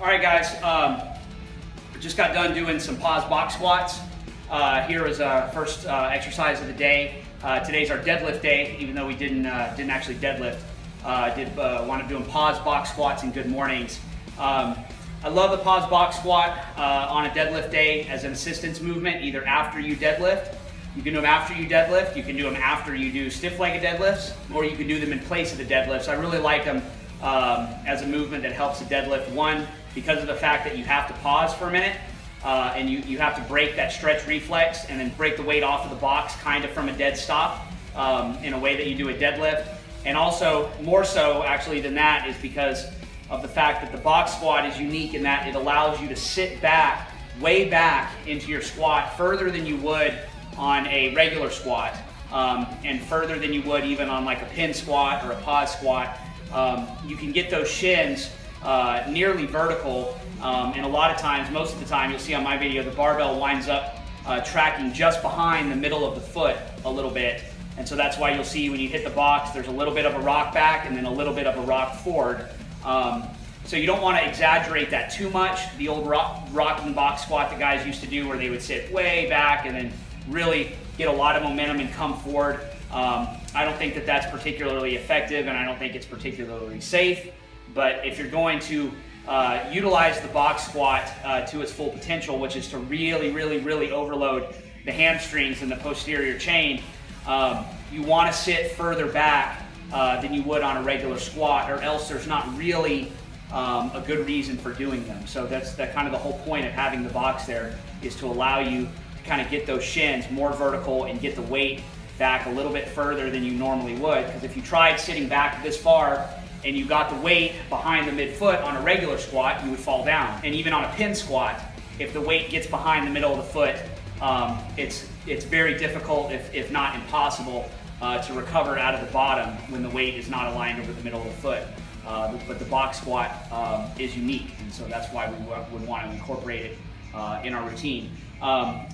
All right, guys, just got done doing some pause box squats. Here is our first exercise of the day. Today's our deadlift day, even though we didn't actually deadlift. Did want to do pause box squats and good mornings. I love the pause box squat on a deadlift day as an assistance movement, either after you deadlift. You can do them after you deadlift, you can do them after you do stiff-legged deadlifts, or you can do them in place of the deadlifts. I really like them as a movement that helps the deadlift. One, because of the fact that you have to pause for a minute, and you have to break that stretch reflex and then break the weight off of the box kind of from a dead stop in a way that you do a deadlift. And also, more so actually than that, is because of the fact that the box squat is unique in that it allows you to sit back, way back into your squat further than you would on a regular squat, and further than you would even on like a pin squat or a pause squat. You can get those shins nearly vertical, and a lot of times, most of the time, you'll see on my video, the barbell winds up tracking just behind the middle of the foot a little bit. And so that's why you'll see when you hit the box, there's a little bit of a rock back and then a little bit of a rock forward. So you don't want to exaggerate that too much. The old rocking box squat that guys used to do where they would sit way back and then really get a lot of momentum and come forward. I don't think that that's particularly effective, and I don't think it's particularly safe. But if you're going to utilize the box squat to its full potential, which is to really overload the hamstrings and the posterior chain, you want to sit further back than you would on a regular squat, or else there's not really a good reason for doing them. So that's kind of the whole point of having the box there, is to allow you to kind of get those shins more vertical and get the weight back a little bit further than you normally would. Because if you tried sitting back this far and you got the weight behind the midfoot on a regular squat, you would fall down. And even on a pin squat, if the weight gets behind the middle of the foot, it's very difficult, if not impossible, to recover out of the bottom when the weight is not aligned over the middle of the foot. But the box squat is unique, and so that's why we would want to incorporate it in our routine.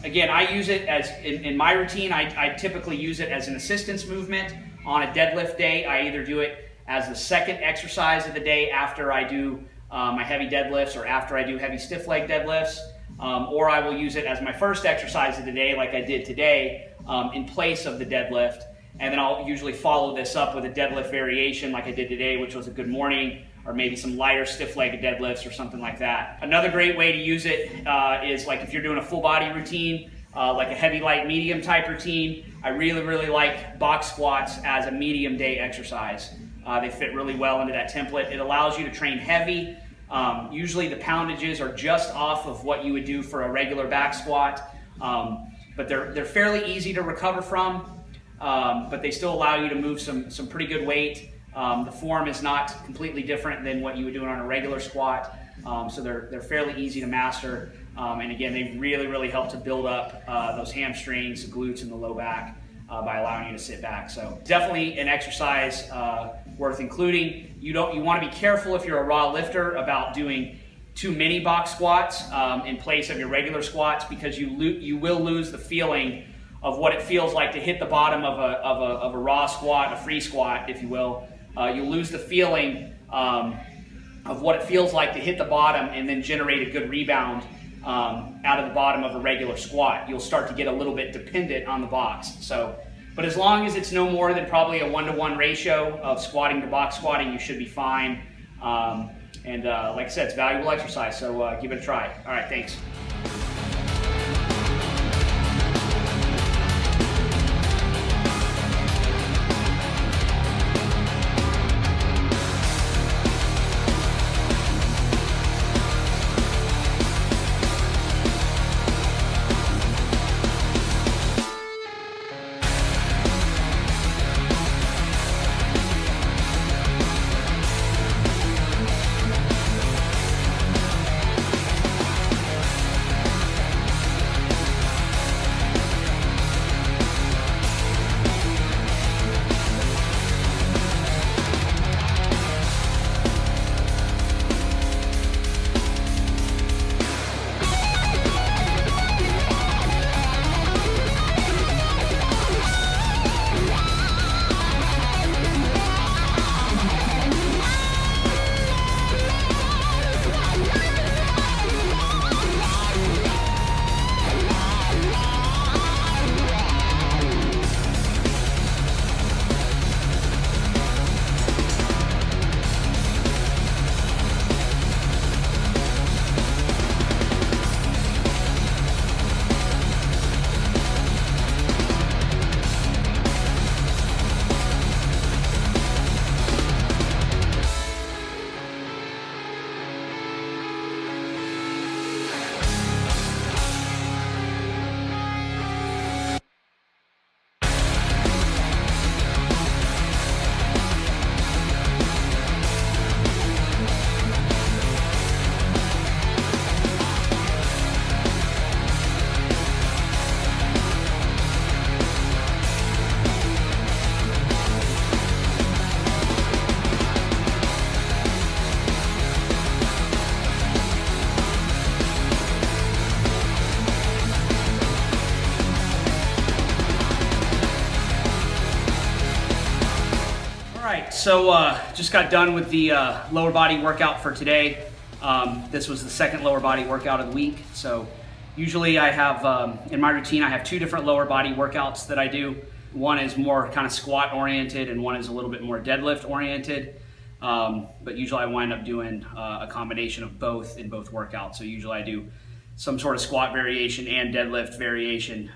Again, I use it as, in my routine, I typically use it as an assistance movement on a deadlift day. I either do it as the second exercise of the day after I do my heavy deadlifts, or after I do heavy stiff leg deadlifts, or I will use it as my first exercise of the day, like I did today, in place of the deadlift. And then I'll usually follow this up with a deadlift variation like I did today, which was a good morning, or maybe some lighter stiff-legged deadlifts or something like that. Another great way to use it is like if you're doing a full body routine, like a heavy, light, medium type routine. I really like box squats as a medium day exercise. They fit really well into that template. It allows you to train heavy. Usually the poundages are just off of what you would do for a regular back squat, but they're fairly easy to recover from. But they still allow you to move some pretty good weight. The form is not completely different than what you would do on a regular squat, so they're fairly easy to master. And again, they really help to build up those hamstrings, the glutes, and the low back by allowing you to sit back. So definitely an exercise worth including. You want to be careful if you're a raw lifter about doing too many box squats in place of your regular squats, because you will lose the feeling of what it feels like to hit the bottom of a raw squat, a free squat, if you will. You'll lose the feeling of what it feels like to hit the bottom and then generate a good rebound out of the bottom of a regular squat. You'll start to get a little bit dependent on the box. But as long as it's no more than probably a 1-to-1 ratio of squatting to box squatting, you should be fine. And like I said, it's valuable exercise, so give it a try. All right, thanks. so just got done with the lower body workout for today. This was the second lower body workout of the week. So usually I have, in my routine, I have two different lower body workouts that I do. One is more kind of squat oriented and one is a little bit more deadlift oriented. But usually I wind up doing a combination of both in both workouts. So usually I do some sort of squat variation and deadlift variation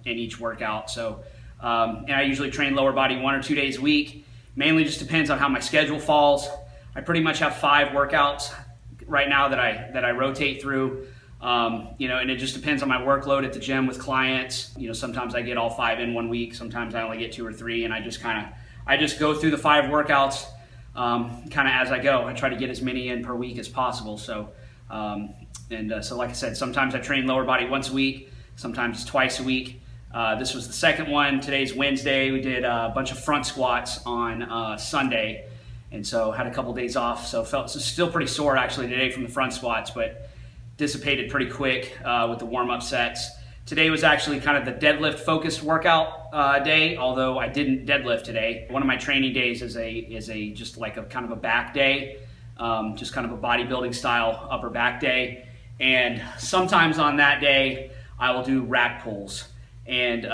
in each workout. So, and I usually train lower body 1 or 2 days a week. Mainly just depends on how my schedule falls. I pretty much have 5 workouts right now that I rotate through. And it just depends on my workload at the gym with clients. Sometimes I get all 5 in 1 week. Sometimes I only get 2 or 3, and I just go through the 5 workouts kind of as I go. I try to get as many in per week as possible. So, so like I said, sometimes I train lower body once a week. Sometimes it's twice a week. This was the second one. Today's Wednesday. We did a bunch of front squats on Sunday, and so had a couple days off. So felt still pretty sore actually today from the front squats, but dissipated pretty quick with the warm-up sets. Today was actually kind of the deadlift focused workout day, although I didn't deadlift today. One of my training days is a just like a kind of a back day, just kind of a bodybuilding style upper back day. And sometimes on that day, I will do rack pulls. And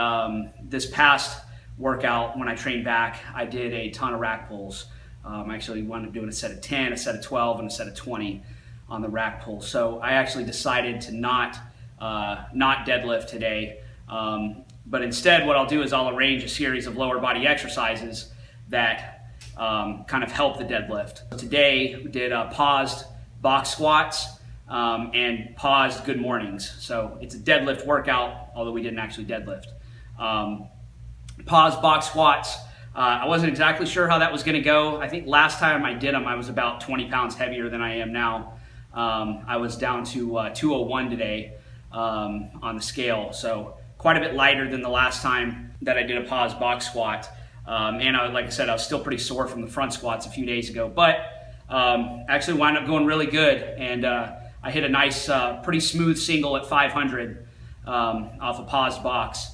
this past workout, when I trained back, I did a ton of rack pulls. I actually wound up doing a set of 10, a set of 12, and a set of 20 on the rack pull. So I actually decided to not deadlift today, but instead what I'll do is I'll arrange a series of lower body exercises that kind of help the deadlift. Today we did paused box squats and paused good mornings. So it's a deadlift workout, although we didn't actually deadlift. Paused box squats. I wasn't exactly sure how that was going to go. I think last time I did them, I was about 20 pounds heavier than I am now. I was down to 201 today on the scale, so quite a bit lighter than the last time that I did a paused box squat. And like I said, I was still pretty sore from the front squats a few days ago, but actually wound up going really good. And I hit a nice, pretty smooth single at 500 off a paused box.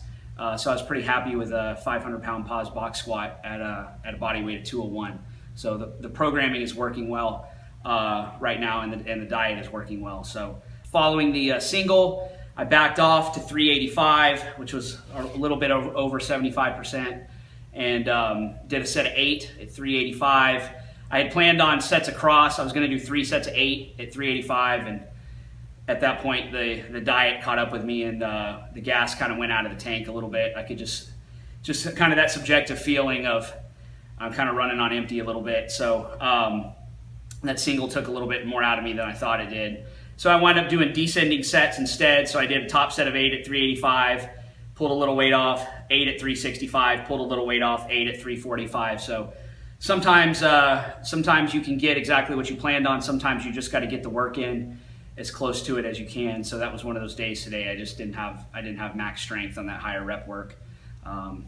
So I was pretty happy with a 500-pound paused box squat at a body weight of 201. So the programming is working well right now, and the diet is working well. So following the single, I backed off to 385, which was a little bit over 75%, and did a set of 8 at 385. I had planned on sets across. I was going to do 3 sets of 8 at 385, and at that point the diet caught up with me, and the gas kind of went out of the tank a little bit. I could just kind of that subjective feeling of I'm kind of running on empty a little bit. So that single took a little bit more out of me than I thought it did. So I wound up doing descending sets instead. So I did a top set of 8 at 385, pulled a little weight off, 8 at 365, pulled a little weight off, 8 at 345. So sometimes you can get exactly what you planned on. Sometimes you just got to get the work in as close to it as you can. So that was one of those days today. I didn't have max strength on that higher rep work,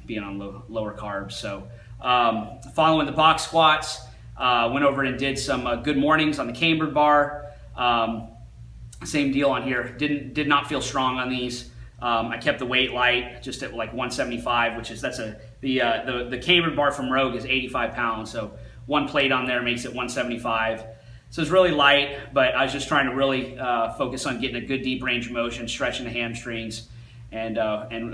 being on lower carbs. So following the box squats, went over and did some good mornings on the cambered bar. Same deal on here. Did not feel strong on these. I kept the weight light, just at like 175, which is the cambered bar from Rogue is 85 pounds. So one plate on there makes it 175. So it's really light, but I was just trying to really focus on getting a good deep range of motion, stretching the hamstrings, and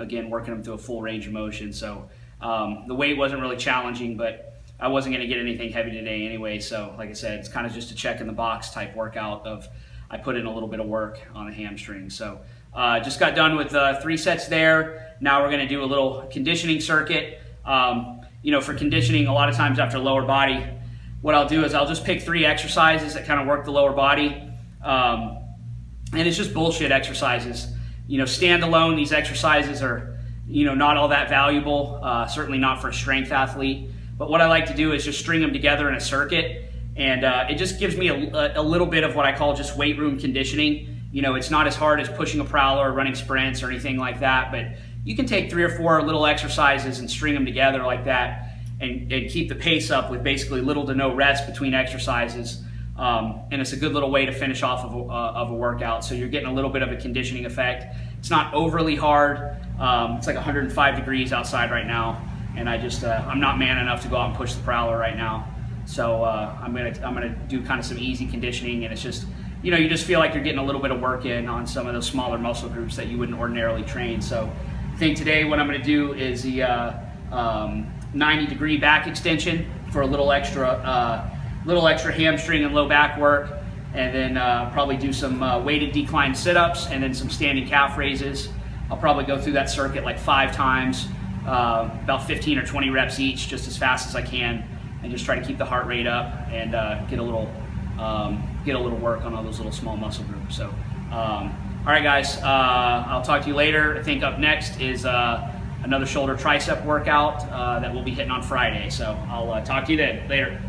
again working them through a full range of motion. So the weight wasn't really challenging, but I wasn't going to get anything heavy today anyway. So like I said, it's kind of just a check in the box type workout of I put in a little bit of work on the hamstring. So just got done with 3 sets there. Now we're going to do a little conditioning circuit. For conditioning, a lot of times after lower body, what I'll do is I'll just pick 3 exercises that kind of work the lower body. And it's just bullshit exercises. Standalone, these exercises are, not all that valuable, certainly not for a strength athlete. But what I like to do is just string them together in a circuit. And it just gives me a little bit of what I call just weight room conditioning. It's not as hard as pushing a prowler or running sprints or anything like that, but you can take 3 or 4 little exercises and string them together like that and keep the pace up with basically little to no rest between exercises. And it's a good little way to finish off of a workout. So you're getting a little bit of a conditioning effect. It's not overly hard. It's like 105 degrees outside right now. And I'm not man enough to go out and push the prowler right now. So I'm gonna do kind of some easy conditioning, and it's just, you know, you just feel like you're getting a little bit of work in on some of those smaller muscle groups that you wouldn't ordinarily train. So I think today what I'm gonna do is the 90-degree back extension for a little extra hamstring and low back work, and then probably do some weighted decline sit-ups and then some standing calf raises. I'll probably go through that circuit like 5 times, about 15 or 20 reps each, just as fast as I can, and just try to keep the heart rate up and get a little work on all those little small muscle groups. So, all right, guys, I'll talk to you later. I think up next is another shoulder tricep workout that we'll be hitting on Friday. So I'll talk to you then. Later.